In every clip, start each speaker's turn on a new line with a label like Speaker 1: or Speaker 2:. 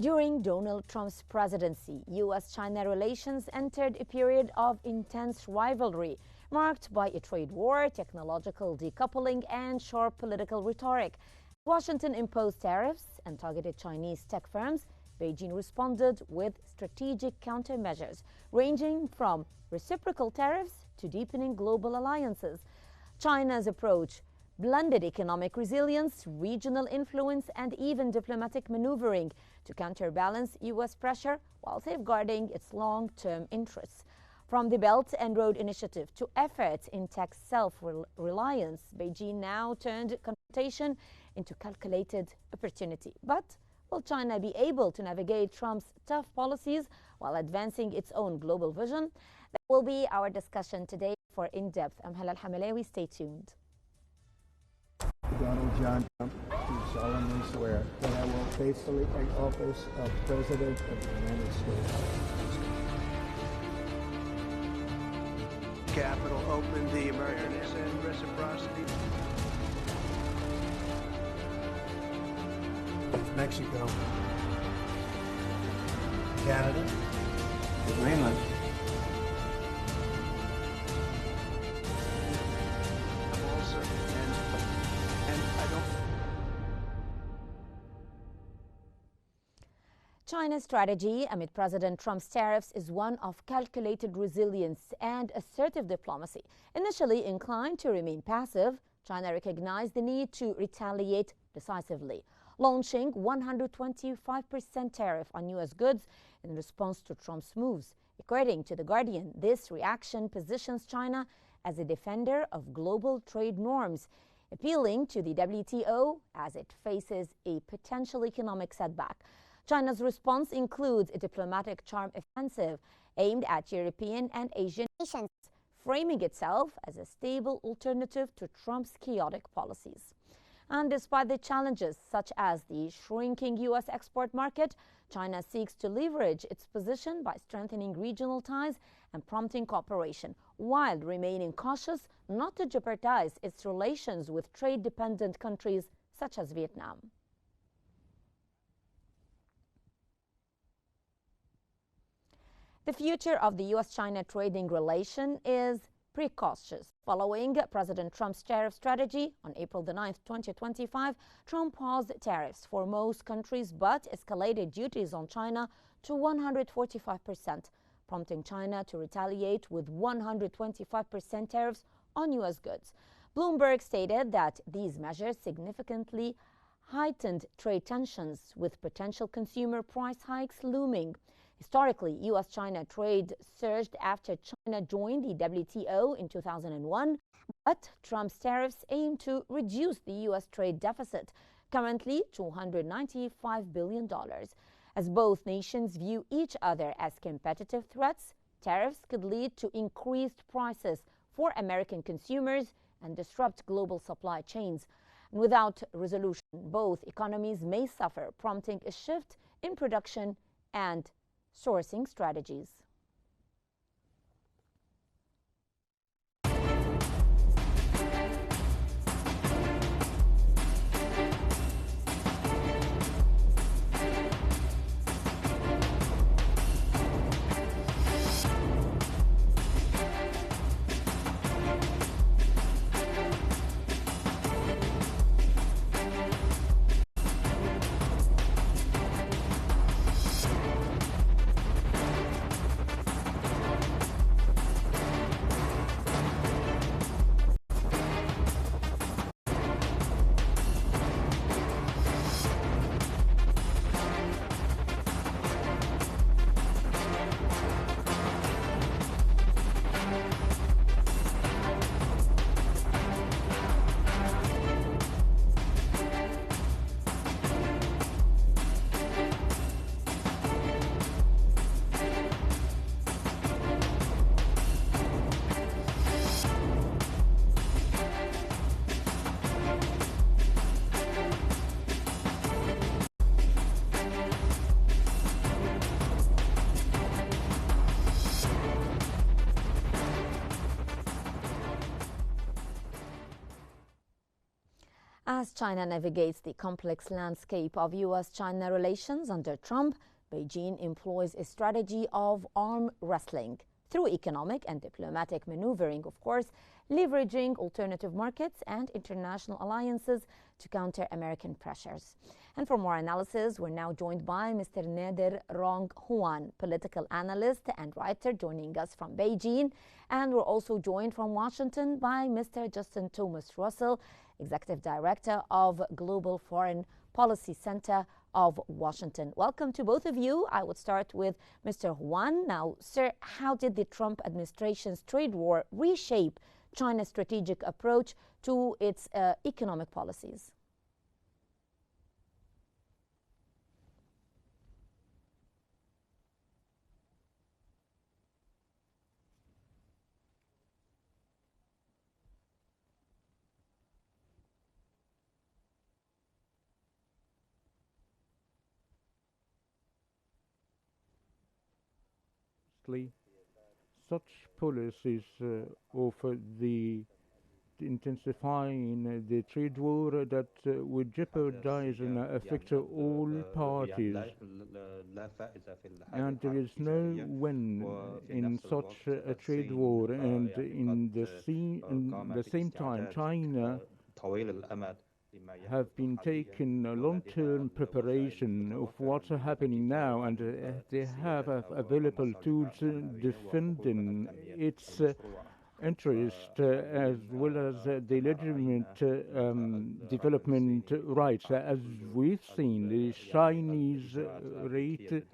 Speaker 1: During Donald Trump's presidency, U.S.-China relations entered a period of intense rivalry, marked by a trade war, technological decoupling, and sharp political rhetoric. Washington imposed tariffs and targeted Chinese tech firms. Beijing responded with strategic countermeasures, ranging from reciprocal tariffs to deepening global alliances. China's approach blended economic resilience, regional influence, and even diplomatic maneuvering to counterbalance U.S. pressure while safeguarding its long-term interests. From the Belt and Road Initiative to efforts in tech self-reliance, Beijing now turned confrontation into calculated opportunity. But will China be able to navigate Trump's tough policies while advancing its own global vision? That will be our discussion today. For In-Depth, I'm Halal Hamalawi. Stay tuned.
Speaker 2: Donald John Trump, do solemnly swear that I will faithfully take office of President of the United States.
Speaker 3: Capital open, the Americans and reciprocity.
Speaker 2: Mexico. Canada.
Speaker 4: Greenland.
Speaker 1: China's strategy amid President Trump's tariffs is one of calculated resilience and assertive diplomacy. Initially inclined to remain passive, China recognized the need to retaliate decisively, launching 125% tariff on U.S. goods in response to Trump's moves. According to The Guardian, this reaction positions China as a defender of global trade norms, appealing to the WTO as it faces a potential economic setback. China's response includes a diplomatic charm offensive aimed at European and Asian nations, framing itself as a stable alternative to Trump's chaotic policies. And despite the challenges such as the shrinking U.S. export market, China seeks to leverage its position by strengthening regional ties and prompting cooperation, while remaining cautious not to jeopardize its relations with trade-dependent countries such as Vietnam. The future of the U.S.-China trading relation is precautious. Following President Trump's tariff strategy on April 9, 2025, Trump paused tariffs for most countries but escalated duties on China to 145%, prompting China to retaliate with 125% tariffs on U.S. goods. Bloomberg stated that these measures significantly heightened trade tensions, with potential consumer price hikes looming. Historically, U.S.-China trade surged after China joined the WTO in 2001, but Trump's tariffs aim to reduce the U.S. trade deficit, currently $295 billion. As both nations view each other as competitive threats, tariffs could lead to increased prices for American consumers and disrupt global supply chains. And without resolution, both economies may suffer, prompting a shift in production and sourcing strategies. As China navigates the complex landscape of U.S.-China relations under Trump, Beijing employs a strategy of arm wrestling through economic and diplomatic maneuvering, of course, leveraging alternative markets and international alliances to counter American pressures. And for more analysis, we're now joined by Mr. Nader Rong Huan, political analyst and writer, joining us from Beijing. And we're also joined from Washington by Mr. Justin Thomas Russell, Executive Director of Global Foreign Policy Center of Washington. Welcome to both of you. I would start with Mr. Huan. Now, sir, how did the Trump administration's trade war reshape China's strategic approach to its economic policies?
Speaker 5: Such policies of the intensifying the trade war that would jeopardize and affect all parties, and there is no win in such a trade war. And in the same time, China have been taking a long-term preparation of what's happening now, and they have available tools defending its interest as well as the legitimate development rights. As we've seen, the Chinese rate,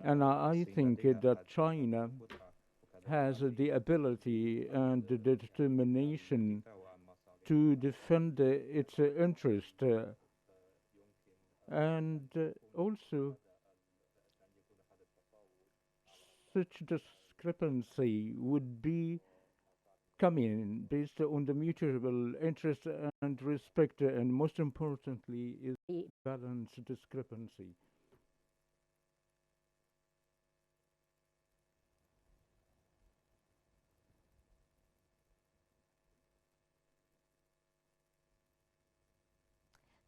Speaker 5: and I think that China has the ability and the determination to defend its interest, and also such discrepancy would be coming based on the mutual interest and respect, and most importantly is balanced discrepancy.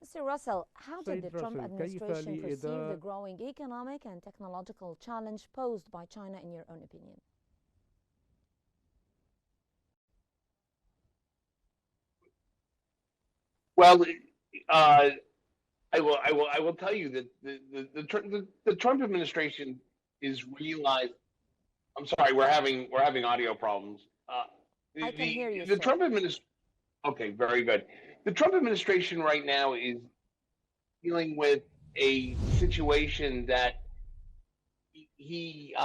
Speaker 1: Mr. Russell, how did the Trump administration perceive the growing economic and technological challenge posed by China, in your own opinion?
Speaker 6: Well, I will tell you that the Trump administration is realized. I'm sorry, we're having audio problems.
Speaker 1: I can hear you,
Speaker 6: the
Speaker 1: sir.
Speaker 6: Trump administration. Okay, very good. The Trump administration right now is dealing with a situation that he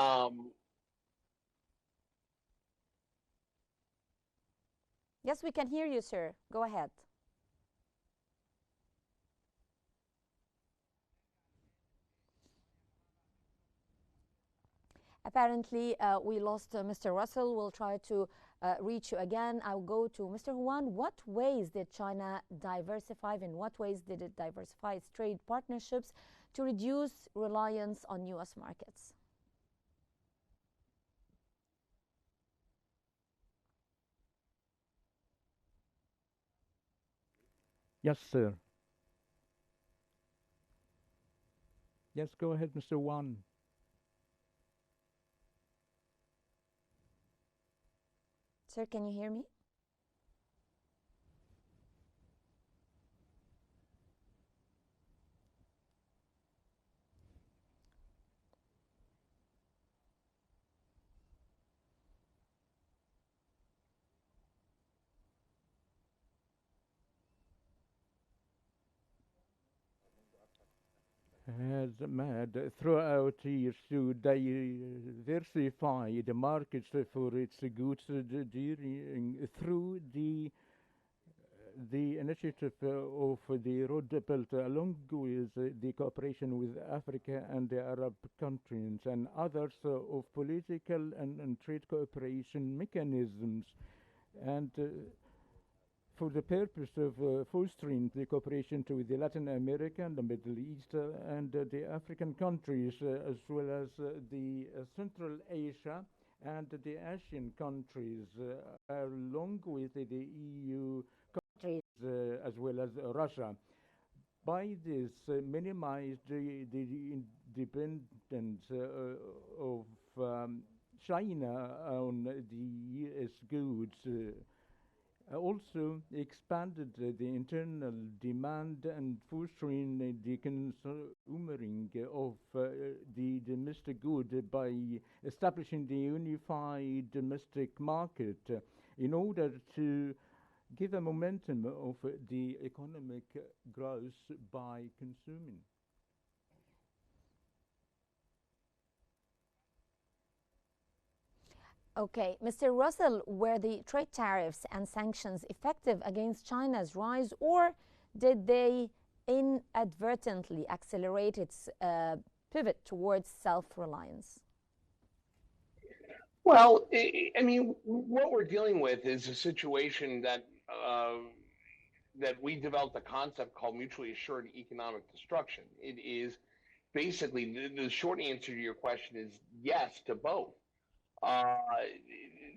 Speaker 1: Yes, we can hear you, sir. Go ahead. Apparently, we lost Mr. Russell. We'll try to reach you again. I'll go to Mr. Huan. What ways did China diversify? In what ways did it diversify its trade partnerships to reduce reliance on U.S. markets?
Speaker 5: Yes, sir. Yes, go ahead, Mr. Wan.
Speaker 1: Sir, can you hear me?
Speaker 5: Has mad throughout years to diversify the markets for its goods through the initiative of the Road Belt, along with the cooperation with Africa and the Arab countries and others of political and trade cooperation mechanisms, and for the purpose of fostering the cooperation with the Latin America and the Middle East and the African countries, as well as the Central Asia and the Asian countries, along with the EU countries as well as Russia. By this, minimize the dependence of China on the US goods. Also expanded the internal demand and fostering the consumering of the domestic good by establishing the unified domestic market in order to give a momentum of the economic growth by consuming.
Speaker 1: Okay, Mr. Russell, were the trade tariffs and sanctions effective against China's rise, or did they inadvertently accelerate its pivot towards self-reliance?
Speaker 6: Well, I mean, what we're dealing with is a situation that that we developed a concept called mutually assured economic destruction. It is basically the short answer to your question is yes to both. Uh,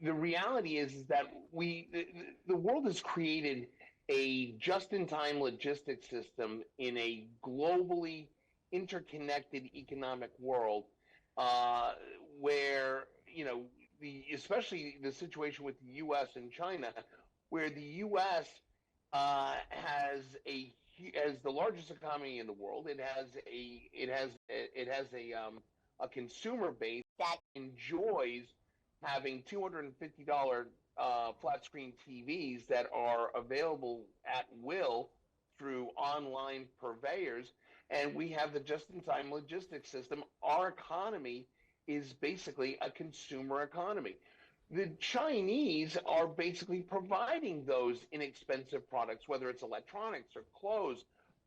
Speaker 6: the reality is that the world has created a just-in-time logistics system in a globally interconnected economic world, uh, where especially the situation with the U.S. and China, where the U.S. Has the largest economy in the world. It has a consumer base that enjoys having $250 flat screen TVs that are available at will through online purveyors, and we have the just-in-time logistics system. Our economy is basically a consumer economy. The Chinese are basically providing those inexpensive products, whether it's electronics or clothes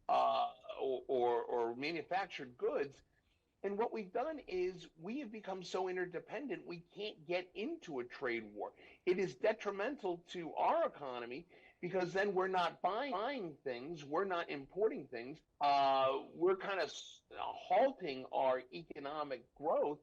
Speaker 6: uh, or manufactured goods. And what we've done is we have become so interdependent, we can't get into a trade war. It is detrimental to our economy because then we're not buying things, we're not importing things. We're kind of halting our economic growth.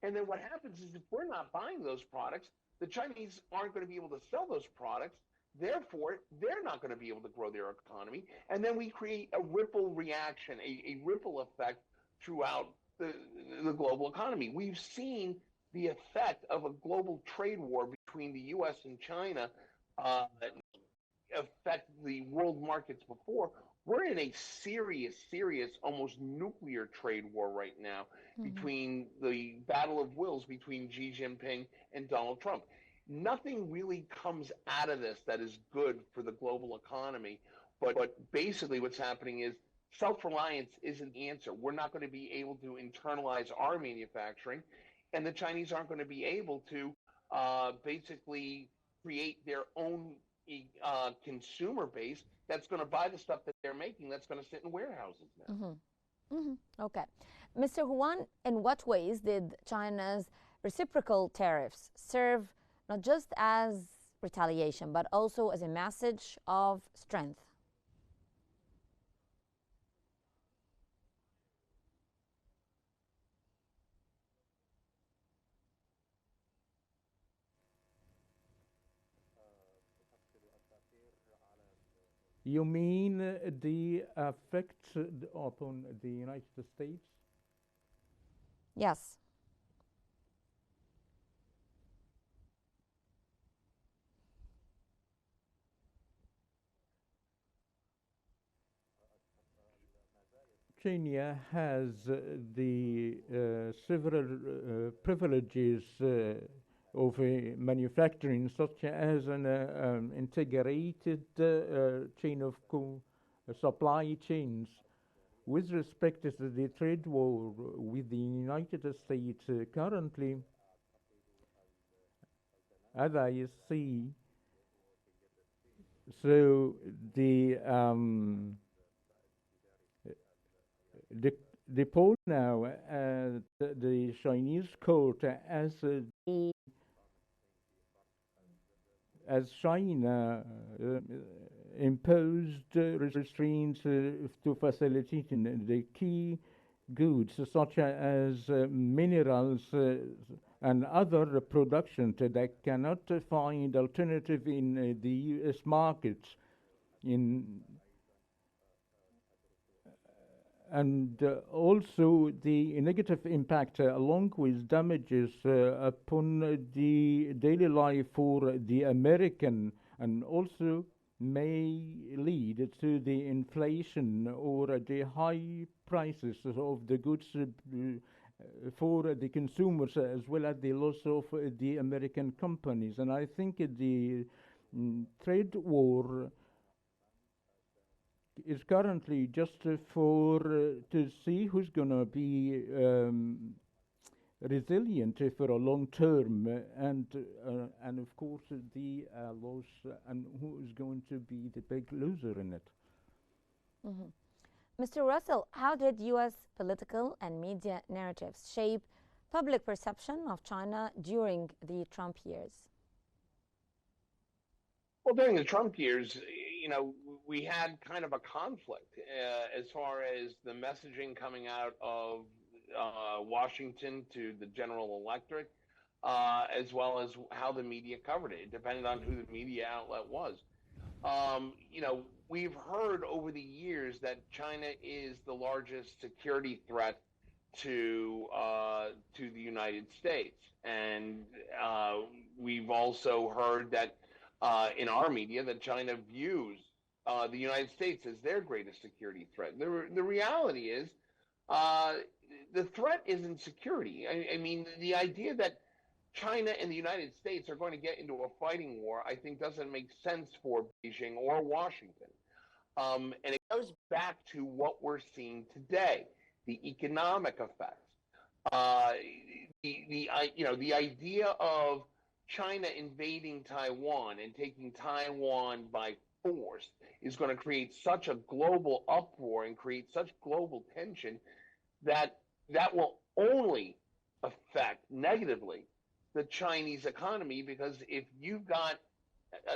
Speaker 6: And then what happens is if we're not buying those products, the Chinese aren't going to be able to sell those products. Therefore, they're not going to be able to grow their economy. And then we create a ripple reaction, a ripple effect throughout the global economy. We've seen the effect of a global trade war between the U.S. and China affect the world markets before. We're in a serious, almost nuclear trade war right now between the battle of wills between Xi Jinping and Donald Trump. Nothing really comes out of this that is good for the global economy. But basically, what's happening is self-reliance isn't the answer. We're not going to be able to internalize our manufacturing, and the Chinese aren't going to be able to basically create their own consumer base that's going to buy the stuff that they're making that's going to sit in warehouses now.
Speaker 1: Okay. Mr. Huan, in what ways did China's reciprocal tariffs serve not just as retaliation, but also as a message of strength?
Speaker 5: You mean the effect upon the United States?
Speaker 1: Yes.
Speaker 5: Kenya has the several privileges of manufacturing, such as an integrated chain of supply chains. With respect to the trade war with the United States currently, as I see, so the poll now at the Chinese court as China imposed restraints to facilitate the key goods such as minerals and other productions that cannot find alternative in the US markets. In and also the negative impact along with damages upon the daily life for the American, and also may lead to the inflation or the high prices of the goods for the consumers, as well as the loss of the American companies. And I think the trade war is currently just for to see who's going to be resilient for a long term, and of course the loss, and who is going to be the big loser in it.
Speaker 1: Mm-hmm. Mr. Russell, how did U.S. political and media narratives shape public perception of China during the Trump years?
Speaker 6: Well, during the Trump years, we had kind of a conflict as far as the messaging coming out of Washington to the general electorate, as well as how the media covered it. It depended on who the media outlet was. We've heard over the years that China is the largest security threat to the United States, and we've also heard that in our media that China views the United States as their greatest security threat. The reality is the threat isn't security. I mean, the idea that China and the United States are going to get into a fighting war, I think, doesn't make sense for Beijing or Washington. And it goes back to what we're seeing today, the economic effects. The idea of China invading Taiwan and taking Taiwan by force is going to create such a global uproar and create such global tension that will only affect negatively the Chinese economy, because if you've got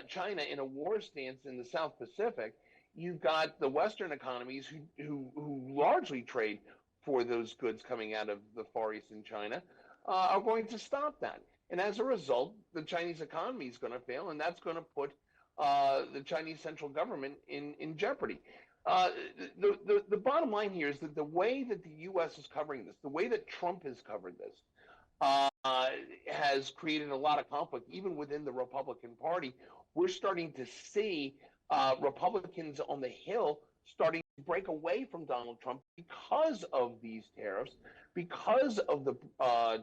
Speaker 6: China in a war stance in the South Pacific, you've got the Western economies who largely trade for those goods coming out of the Far East in China are going to stop that. And as a result, the Chinese economy is going to fail, and that's going to put the Chinese central government in jeopardy. The bottom line here is that the way that the U.S. is covering this, the way that Trump has covered this, has created a lot of conflict, even within the Republican Party. We're starting to see Republicans on the Hill starting to break away from Donald Trump because of these tariffs, because of the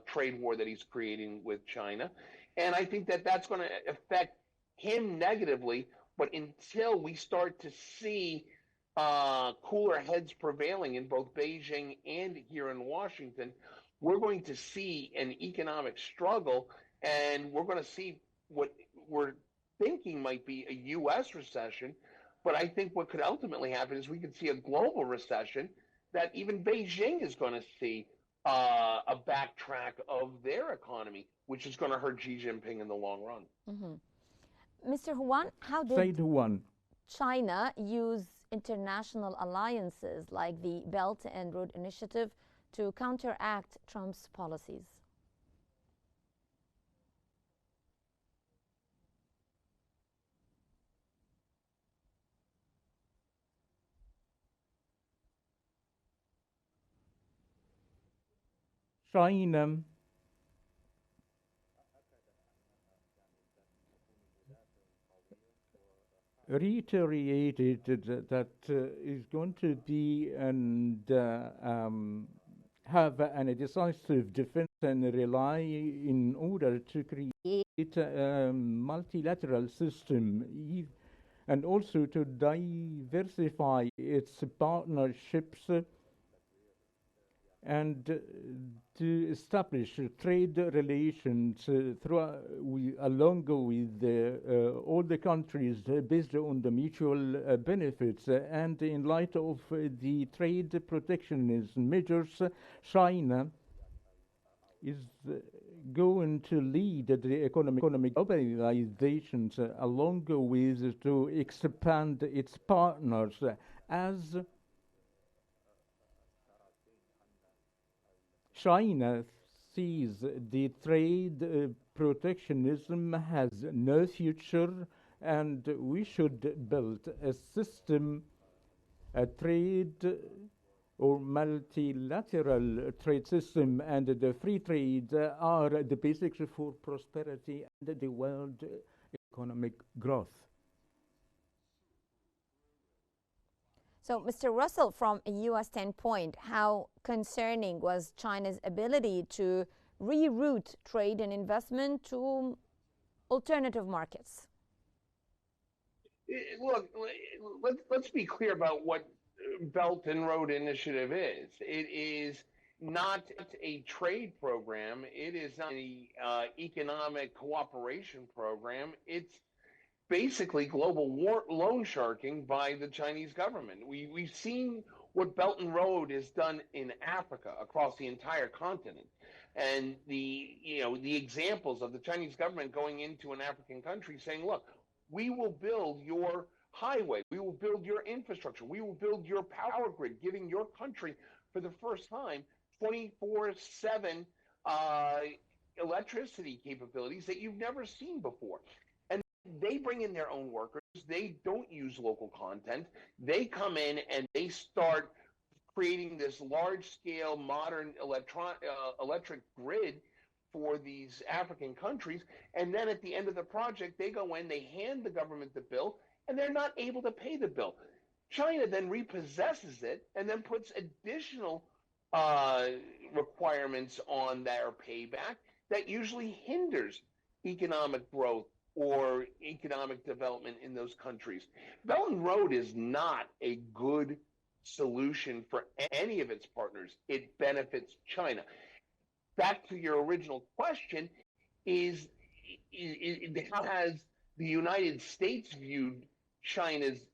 Speaker 6: trade war that he's creating with China. And I think that that's going to affect him negatively. But until we start to see cooler heads prevailing in both Beijing and here in Washington, we're going to see an economic struggle, and we're going to see what we're thinking might be a U.S. recession. But I think what could ultimately happen is we could see a global recession that even Beijing is going to see a backtrack of their economy, which is going to hurt Xi Jinping in the long run.
Speaker 1: Mm-hmm. Mr. Huan, how did China use international alliances like the Belt and Road Initiative to counteract Trump's policies?
Speaker 5: China reiterated that is going to be and have a decisive defense and rely in order to create a multilateral system, and also to diversify its partnerships and to establish trade relations along with all the countries based on the mutual benefits. And in light of the trade protectionism measures, China is going to lead the economic globalizations along with to expand its partners as China sees the trade protectionism has no future, and we should build a system, a trade or multilateral trade system, and the free trade are the basics for prosperity and the world economic growth.
Speaker 1: So, Mr. Russell, from a U.S. standpoint, how concerning was China's ability to reroute trade and investment to alternative markets?
Speaker 6: Look, let's be clear about what Belt and Road Initiative is. It is not a trade program. It is not an economic cooperation program. It's basically global loan sharking by the Chinese government. We've seen what Belt and Road has done in Africa across the entire continent, and the examples of the Chinese government going into an African country saying, "Look, we will build your highway, we will build your infrastructure, we will build your power grid," giving your country for the first time 24/7 electricity capabilities that you've never seen before. They bring in their own workers. They don't use local content. They come in and they start creating this large-scale modern electric grid for these African countries. And then at the end of the project, they go in, they hand the government the bill, and they're not able to pay the bill. China then repossesses it and then puts additional requirements on their payback that usually hinders economic growth or economic development in those countries. Belt and Road is not a good solution for any of its partners. It benefits China. Back to your original question, is how has the United States viewed China's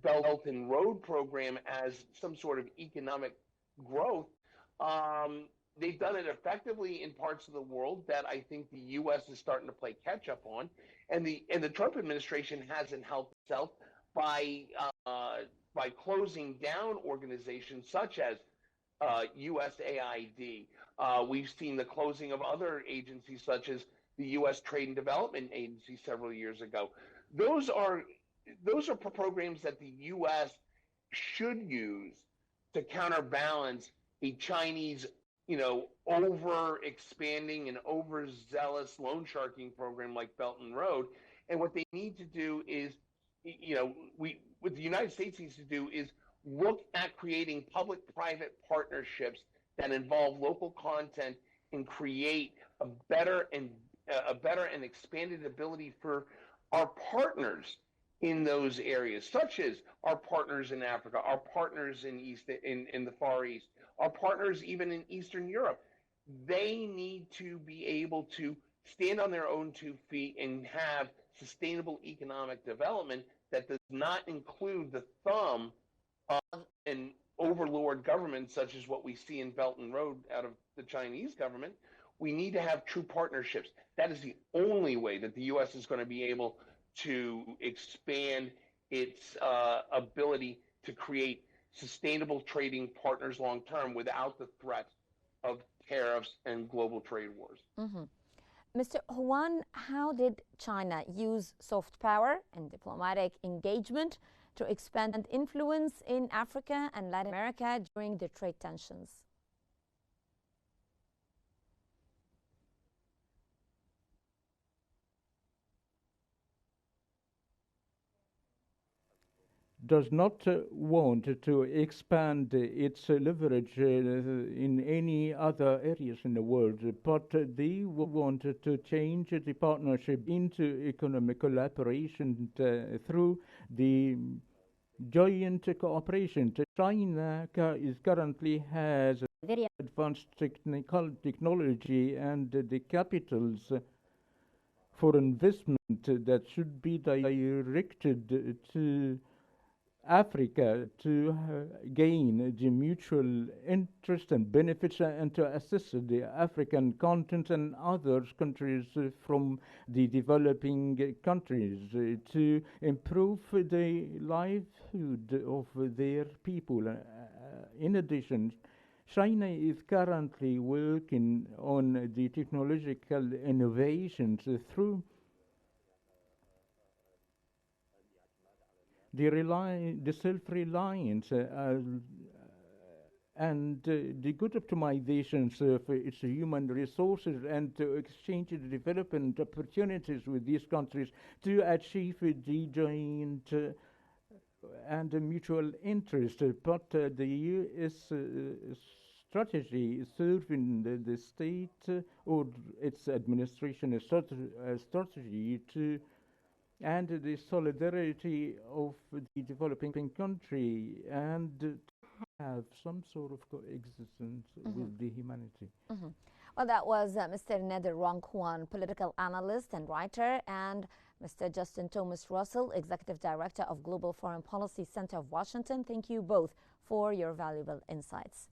Speaker 6: Belt and Road program as some sort of economic growth? They've done it effectively in parts of the world that I think the U.S. is starting to play catch up on, and the Trump administration hasn't helped itself by closing down organizations such as USAID. We've seen the closing of other agencies such as the U.S. Trade and Development Agency several years ago. Those are programs that the U.S. should use to counterbalance a Chinese over expanding and overzealous loan sharking program like Belt and Road. And what they need to do is, what the United States needs to do is look at creating public-private partnerships that involve local content and create a better and expanded ability for our partners in those areas, such as our partners in Africa, our partners in the Far East, our partners even in Eastern Europe. They need to be able to stand on their own 2 feet and have sustainable economic development that does not include the thumb of an overlord government such as what we see in Belt and Road out of the Chinese government. We need to have true partnerships. That is the only way that the U.S. is going to be able to expand its ability to create sustainable trading partners long term without the threat of tariffs and global trade wars.
Speaker 1: Mm-hmm. Mr. Huan, how did China use soft power and diplomatic engagement to expand influence in Africa and Latin America during the trade tensions?
Speaker 5: Does not want to expand its leverage in any other areas in the world, but they want to change the partnership into economic collaboration through the joint cooperation. China currently has very advanced technology and the capitals for investment that should be directed to Africa to gain the mutual interest and benefits and to assist the African continent and other countries from the developing countries to improve the livelihood of their people. In addition, China is currently working on the technological innovations through the self-reliance and the good optimizations of its human resources and to exchange the development opportunities with these countries to achieve the joint and mutual interest. But the U.S. Strategy serving the state or its administration strategy to and the solidarity of the developing country and have some sort of coexistence with the humanity.
Speaker 1: Well, that was Mr. Nader Rongkwan, political analyst and writer, and Mr. Justin Thomas Russell, Executive Director of Global Foreign Policy Center of Washington. Thank you both for your valuable insights.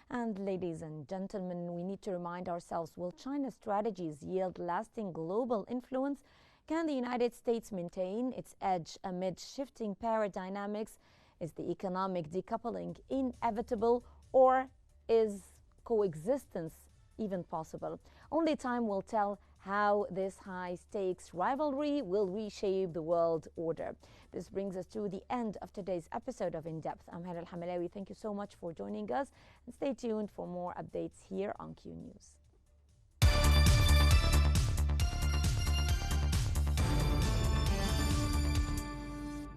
Speaker 1: And ladies and gentlemen, we need to remind ourselves, will China's strategies yield lasting global influence? Can the United States maintain its edge amid shifting power dynamics? Is the economic decoupling inevitable, or is coexistence even possible? Only time will tell how this high-stakes rivalry will reshape the world order. This brings us to the end of today's episode of In Depth. I'm Hera Al-Hamalawi. Thank you so much for joining us, and stay tuned for more updates here on Q News.